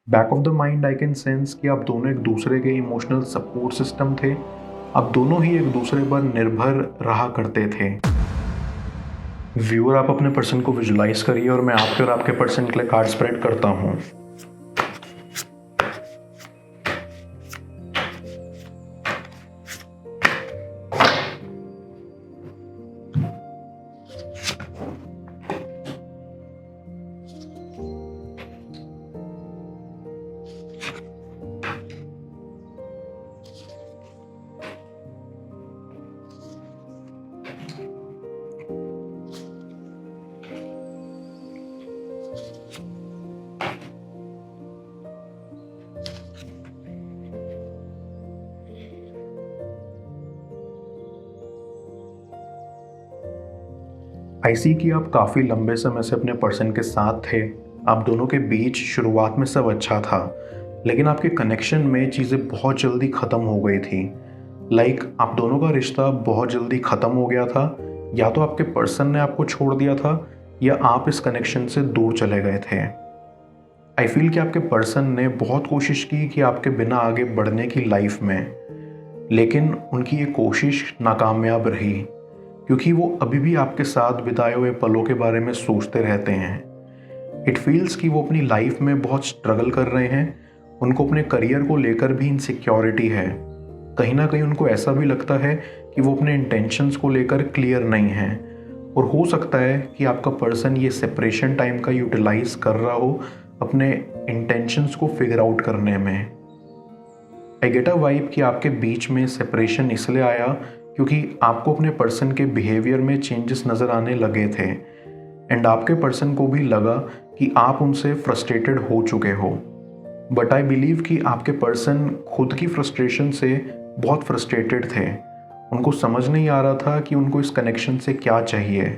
Back of the mind I can sense कि आप दोनों एक दूसरे के इमोशनल सपोर्ट सिस्टम थे। आप दोनों ही एक दूसरे पर निर्भर रहा करते थे। व्यूअर, आप अपने पर्सन को विजुलाइज करिए और मैं आपके और आपके पर्सन के लिए कार्ड स्प्रेड करता हूँ। आई सी कि आप काफ़ी लंबे समय से अपने पर्सन के साथ थे। आप दोनों के बीच शुरुआत में सब अच्छा था, लेकिन आपके कनेक्शन में चीज़ें बहुत जल्दी ख़त्म हो गई थी। आप दोनों का रिश्ता बहुत जल्दी ख़त्म हो गया था। या तो आपके पर्सन ने आपको छोड़ दिया था या आप इस कनेक्शन से दूर चले गए थे। आई फील कि आपके पर्सन ने बहुत कोशिश की कि आपके बिना आगे बढ़ने की लाइफ में, लेकिन उनकी ये कोशिश नाकामयाब रही, क्योंकि वो अभी भी आपके साथ बिताए हुए पलों के बारे में सोचते रहते हैं। इट फील्स कि वो अपनी लाइफ में बहुत स्ट्रगल कर रहे हैं। उनको अपने करियर को लेकर भी इनसिक्योरिटी है। कहीं ना कहीं उनको ऐसा भी लगता है कि वो अपने इंटेंशंस को लेकर क्लियर नहीं है। और हो सकता है कि आपका पर्सन ये सेपरेशन टाइम का यूटिलाइज कर रहा हो अपने इंटेंशंस को फिगर आउट करने में। आई गेट अ वाइब कि आपके बीच में सेपरेशन इसलिए आया क्योंकि आपको अपने पर्सन के बिहेवियर में चेंजेस नज़र आने लगे थे एंड आपके पर्सन को भी लगा कि आप उनसे फ्रस्ट्रेटेड हो चुके हो। बट आई बिलीव कि आपके पर्सन खुद की फ्रस्ट्रेशन से बहुत फ्रस्ट्रेटेड थे। उनको समझ नहीं आ रहा था कि उनको इस कनेक्शन से क्या चाहिए,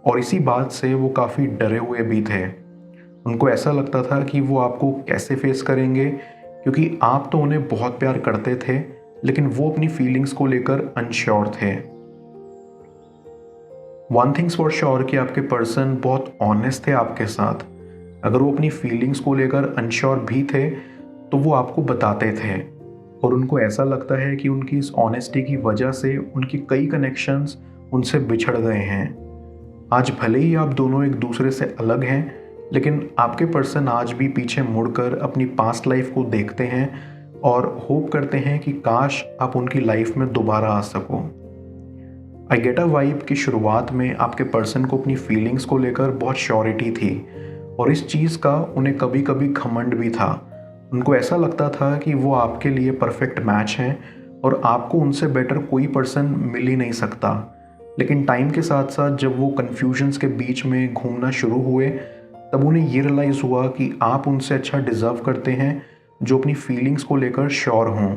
और इसी बात से वो काफ़ी डरे हुए भी थे। उनको ऐसा लगता था कि वो आपको कैसे फेस करेंगे, क्योंकि आप तो उन्हें बहुत प्यार करते थे, लेकिन वो अपनी फीलिंग्स को लेकर अनश्योर थे। वन थिंग्स फॉर श्योर कि आपके पर्सन बहुत ऑनेस्ट थे आपके साथ। अगर वो अपनी फीलिंग्स को लेकर अनश्योर भी थे तो वो आपको बताते थे, और उनको ऐसा लगता है कि उनकी इस ऑनेस्टी की वजह से उनकी कई कनेक्शंस उनसे बिछड़ गए हैं। आज भले ही आप दोनों एक दूसरे से अलग हैं, लेकिन आपके पर्सन आज भी पीछे मुड़कर अपनी पास्ट लाइफ को देखते हैं और होप करते हैं कि काश आप उनकी लाइफ में दोबारा आ सको। आई गेट अ वाइब कि शुरुआत में आपके पर्सन को अपनी फीलिंग्स को लेकर बहुत श्योरिटी थी, और इस चीज़ का उन्हें कभी कभी घमंड भी था। उनको ऐसा लगता था कि वो आपके लिए परफेक्ट मैच हैं और आपको उनसे बेटर कोई पर्सन मिल ही नहीं सकता। लेकिन टाइम के साथ साथ जब वो कन्फ्यूजन्स के बीच में घूमना शुरू हुए, तब उन्हें ये रियलाइज़ हुआ कि आप उनसे अच्छा डिज़र्व करते हैं जो अपनी फीलिंग्स को लेकर श्योर हों।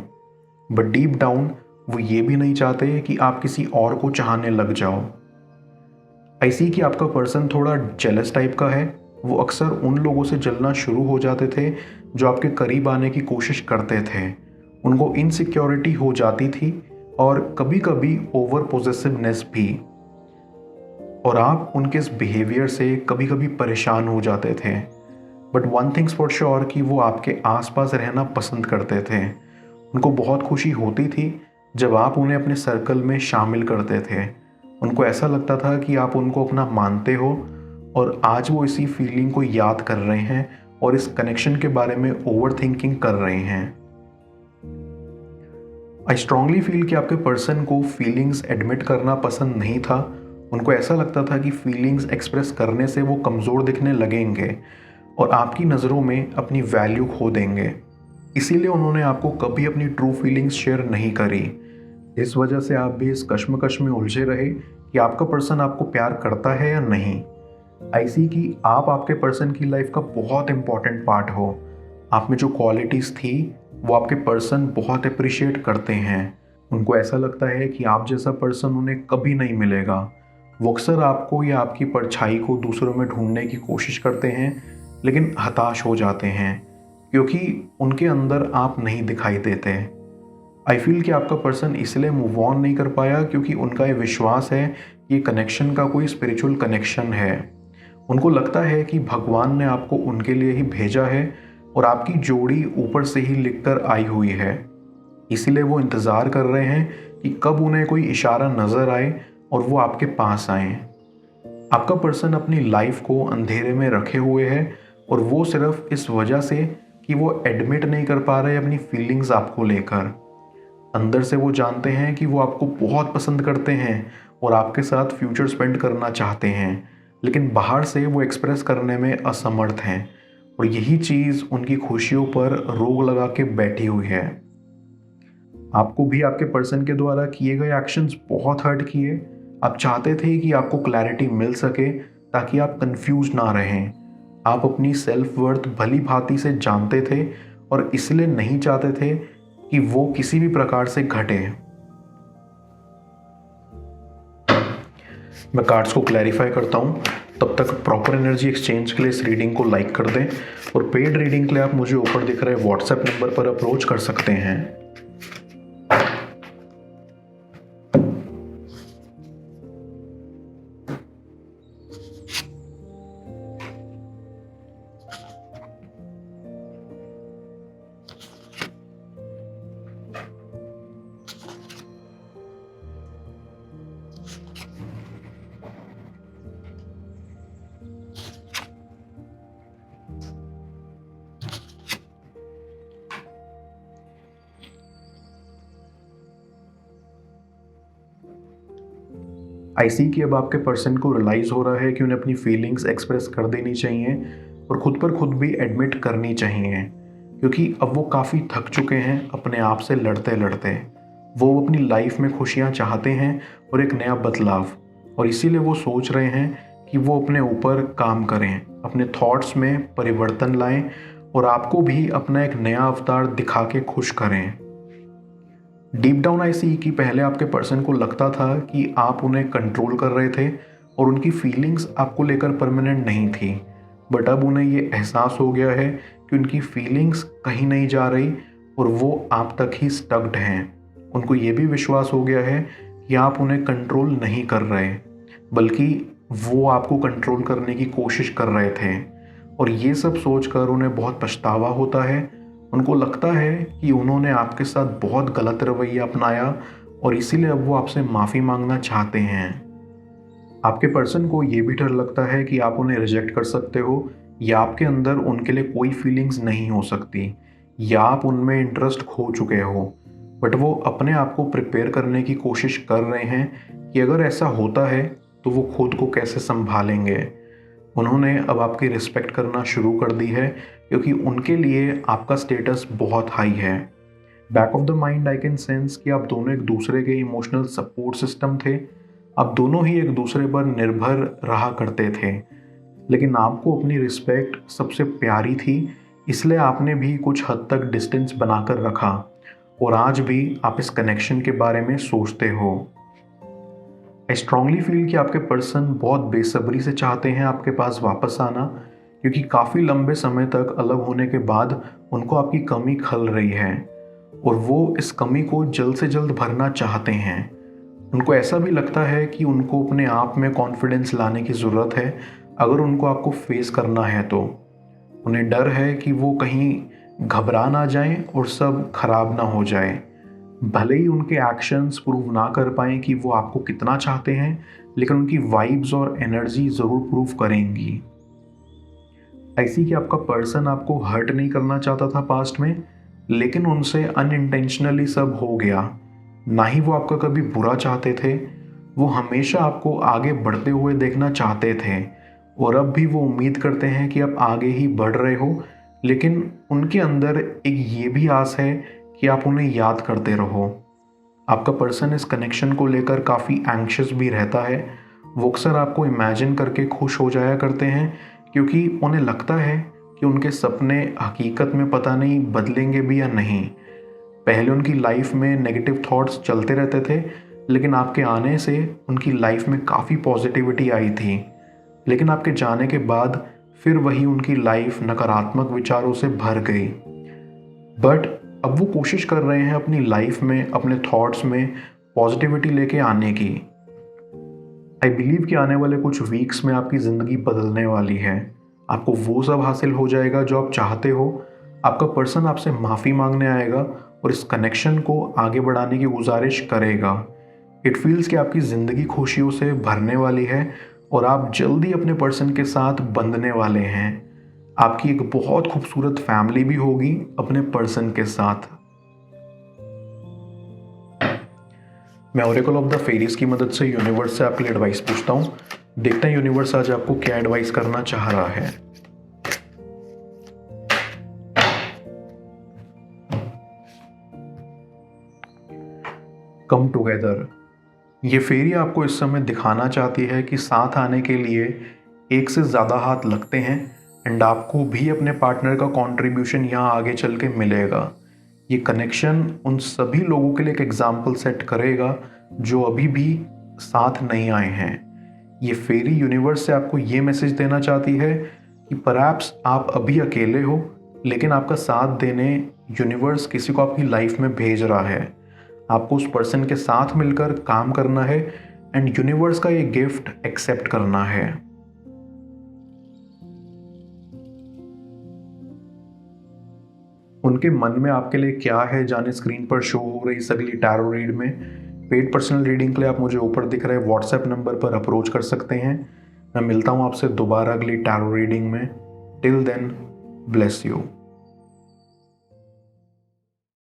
बट डीप डाउन वो ये भी नहीं चाहते कि आप किसी और को चाहने लग जाओ। आई सी कि आपका पर्सन थोड़ा जेलस टाइप का है। वो अक्सर उन लोगों से जलना शुरू हो जाते थे जो आपके करीब आने की कोशिश करते थे। उनको इनसिक्योरिटी हो जाती थी और कभी कभी ओवर पोजेसिवनेस भी, और आप उनके इस बिहेवियर से कभी कभी परेशान हो जाते थे। But one things for sure कि वो आपके आसपास रहना पसंद करते थे। उनको बहुत खुशी होती थी जब आप उन्हें अपने सर्कल में शामिल करते थे। उनको ऐसा लगता था कि आप उनको अपना मानते हो, और आज वो इसी फीलिंग को याद कर रहे हैं और इस कनेक्शन के बारे में ओवर थिंकिंग कर रहे हैं। आई स्ट्रांगली फील कि आपके पर्सन को फीलिंग्स एडमिट करना पसंद नहीं था। उनको ऐसा लगता था कि फीलिंग्स एक्सप्रेस करने से वो कमज़ोर दिखने लगेंगे और आपकी नज़रों में अपनी वैल्यू खो देंगे। इसीलिए उन्होंने आपको कभी अपनी ट्रू फीलिंग्स शेयर नहीं करी। इस वजह से आप भी इस कश्मकश में उलझे रहे कि आपका पर्सन आपको प्यार करता है या नहीं। आई सी कि आप आपके पर्सन की लाइफ का बहुत इंपॉर्टेंट पार्ट हो। आप में जो क्वालिटीज़ थी वो आपके पर्सन बहुत अप्रिशिएट करते हैं। उनको ऐसा लगता है कि आप जैसा पर्सन उन्हें कभी नहीं मिलेगा। वो अक्सर आपको या आपकी परछाई को दूसरों में ढूंढने की कोशिश करते हैं, लेकिन हताश हो जाते हैं क्योंकि उनके अंदर आप नहीं दिखाई देते। आई फील कि आपका पर्सन इसलिए मूव ऑन नहीं कर पाया क्योंकि उनका ये विश्वास है कि कनेक्शन का कोई स्पिरिचुअल कनेक्शन है। उनको लगता है कि भगवान ने आपको उनके लिए ही भेजा है, और आपकी जोड़ी ऊपर से ही लिखकर आई हुई है। इसीलिए वो इंतज़ार कर रहे हैं कि कब उन्हें कोई इशारा नज़र आए और वो आपके पास आए। आपका पर्सन अपनी लाइफ को अंधेरे में रखे हुए है और वो सिर्फ इस वजह से कि वो एडमिट नहीं कर पा रहे अपनी फीलिंग्स आपको लेकर। अंदर से वो जानते हैं कि वो आपको बहुत पसंद करते हैं और आपके साथ फ्यूचर स्पेंड करना चाहते हैं, लेकिन बाहर से वो एक्सप्रेस करने में असमर्थ हैं और यही चीज़ उनकी खुशियों पर रोक लगा के बैठी हुई है। आपको भी आपके पर्सन के द्वारा किए गए एक्शंस बहुत हर्ट किए। आप चाहते थे कि आपको क्लैरिटी मिल सके ताकि आप कंफ्यूज ना रहें। आप अपनी सेल्फ वर्थ भली भांति से जानते थे और इसलिए नहीं चाहते थे कि वो किसी भी प्रकार से घटे। मैं कार्ड्स को क्लैरिफाई करता हूँ। तब तक प्रॉपर एनर्जी एक्सचेंज के लिए इस रीडिंग को लाइक कर दें और पेड रीडिंग के लिए आप मुझे ऊपर दिख रहे व्हाट्सएप नंबर पर अप्रोच कर सकते हैं। आई सी कि अब आपके पर्सन को रियलाइज़ हो रहा है कि उन्हें अपनी फीलिंग्स एक्सप्रेस कर देनी चाहिए और खुद पर खुद भी एडमिट करनी चाहिए, क्योंकि अब वो काफ़ी थक चुके हैं अपने आप से लड़ते लड़ते। वो अपनी लाइफ में खुशियाँ चाहते हैं और एक नया बदलाव, और इसीलिए वो सोच रहे हैं कि वो अपने ऊपर काम करें, अपने थॉट्स में परिवर्तन लाएं और आपको भी अपना एक नया अवतार दिखा के खुश करें। डीप डाउन आई सी कि पहले आपके पर्सन को लगता था कि आप उन्हें कंट्रोल कर रहे थे और उनकी फीलिंग्स आपको लेकर परमानेंट नहीं थी, बट अब उन्हें ये एहसास हो गया है कि उनकी फीलिंग्स कहीं नहीं जा रही और वो आप तक ही स्टक्ड हैं। उनको ये भी विश्वास हो गया है कि आप उन्हें कंट्रोल नहीं कर रहे, बल्कि वो आपको कंट्रोल करने की कोशिश कर रहे थे, और ये सब सोचकर उन्हें बहुत पछतावा होता है। उनको लगता है कि उन्होंने आपके साथ बहुत गलत रवैया अपनाया और इसीलिए अब वो आपसे माफ़ी मांगना चाहते हैं। आपके पर्सन को ये भी डर लगता है कि आप उन्हें रिजेक्ट कर सकते हो या आपके अंदर उनके लिए कोई फीलिंग्स नहीं हो सकती, या आप उनमें इंटरेस्ट खो चुके हो। बट वो अपने आप को प्रिपेयर करने की कोशिश कर रहे हैं कि अगर ऐसा होता है तो वो खुद को कैसे संभालेंगे। उन्होंने अब आपकी रिस्पेक्ट करना शुरू कर दी है क्योंकि उनके लिए आपका स्टेटस बहुत हाई है। Back of the mind I can sense कि आप दोनों एक दूसरे के इमोशनल सपोर्ट सिस्टम थे। आप दोनों ही एक दूसरे पर निर्भर रहा करते थे, लेकिन आपको अपनी रिस्पेक्ट सबसे प्यारी थी, इसलिए आपने भी कुछ हद तक डिस्टेंस बनाकर रखा और आज भी आप इस कनेक्शन के बारे में सोचते हो। आई स्ट्रांगली फील कि आपके पर्सन बहुत बेसब्री से चाहते हैं आपके पास वापस आना, क्योंकि काफ़ी लंबे समय तक अलग होने के बाद उनको आपकी कमी खल रही है और वो इस कमी को जल्द से जल्द भरना चाहते हैं। उनको ऐसा भी लगता है कि उनको अपने आप में कॉन्फिडेंस लाने की ज़रूरत है अगर उनको आपको फेस करना है तो। उन्हें डर है कि वो कहीं घबरा ना जाएं और सब खराब ना हो जाए। भले ही उनके एक्शंस प्रूव ना कर पाएं कि वो आपको कितना चाहते हैं, लेकिन उनकी वाइब्स और एनर्जी ज़रूर प्रूव करेंगी। ऐसी कि आपका पर्सन आपको हर्ट नहीं करना चाहता था पास्ट में, लेकिन उनसे अनइंटेंशनली सब हो गया। ना ही वो आपका कभी बुरा चाहते थे, वो हमेशा आपको आगे बढ़ते हुए देखना चाहते थे और अब भी वो उम्मीद करते हैं कि आप आगे ही बढ़ रहे हो, लेकिन उनके अंदर एक ये भी आस है कि आप उन्हें याद करते रहो। आपका पर्सन इस कनेक्शन को लेकर काफ़ी एंग्शियस भी रहता है। वो अक्सर आपको इमेजिन करके खुश हो जाया करते हैं, क्योंकि उन्हें लगता है कि उनके सपने हकीकत में पता नहीं बदलेंगे भी या नहीं। पहले उनकी लाइफ में नेगेटिव थॉट्स चलते रहते थे, लेकिन आपके आने से उनकी लाइफ में काफ़ी पॉजिटिविटी आई थी, लेकिन आपके जाने के बाद फिर वही उनकी लाइफ नकारात्मक विचारों से भर गई। बट अब वो कोशिश कर रहे हैं अपनी लाइफ में, अपने थॉट्स में पॉजिटिविटी लेके आने की। आई बिलीव कि आने वाले कुछ वीक्स में आपकी ज़िंदगी बदलने वाली है। आपको वो सब हासिल हो जाएगा जो आप चाहते हो। आपका पर्सन आपसे माफ़ी मांगने आएगा और इस कनेक्शन को आगे बढ़ाने की गुजारिश करेगा। इट फील्स कि आपकी ज़िंदगी खुशियों से भरने वाली है और आप जल्दी अपने पर्सन के साथ बंधने वाले हैं। आपकी एक बहुत खूबसूरत फैमिली भी होगी अपने पर्सन के साथ। मैं ओरेकल ऑफ द फेरीज की मदद से यूनिवर्स से आपके लिए एडवाइस पूछता हूँ। देखते हैं यूनिवर्स आज आपको क्या एडवाइस करना चाह रहा है। Come together. ये फेरी आपको इस समय दिखाना चाहती है कि साथ आने के लिए एक से ज़्यादा हाथ लगते हैं एंड आपको भी अपने पार्टनर का कंट्रीब्यूशन यहाँ आगे चल के मिलेगा। ये कनेक्शन उन सभी लोगों के लिए एक एग्जाम्पल सेट करेगा जो अभी भी साथ नहीं आए हैं। ये फेरी यूनिवर्स से आपको ये मैसेज देना चाहती है कि परहैप्स आप अभी अकेले हो, लेकिन आपका साथ देने यूनिवर्स किसी को आपकी लाइफ में भेज रहा है। आपको उस पर्सन के साथ मिलकर काम करना है एंड यूनिवर्स का ये गिफ्ट एक्सेप्ट करना है। उनके मन में आपके लिए क्या है जाने स्क्रीन पर शो हो रही इस अगली टैरो रीड में। पेड पर्सनल रीडिंग के लिए आप मुझे ऊपर दिख रहे व्हाट्सएप नंबर पर अप्रोच कर सकते हैं। मैं मिलता हूँ आपसे दोबारा अगली टैरो रीडिंग में। Till then, bless you.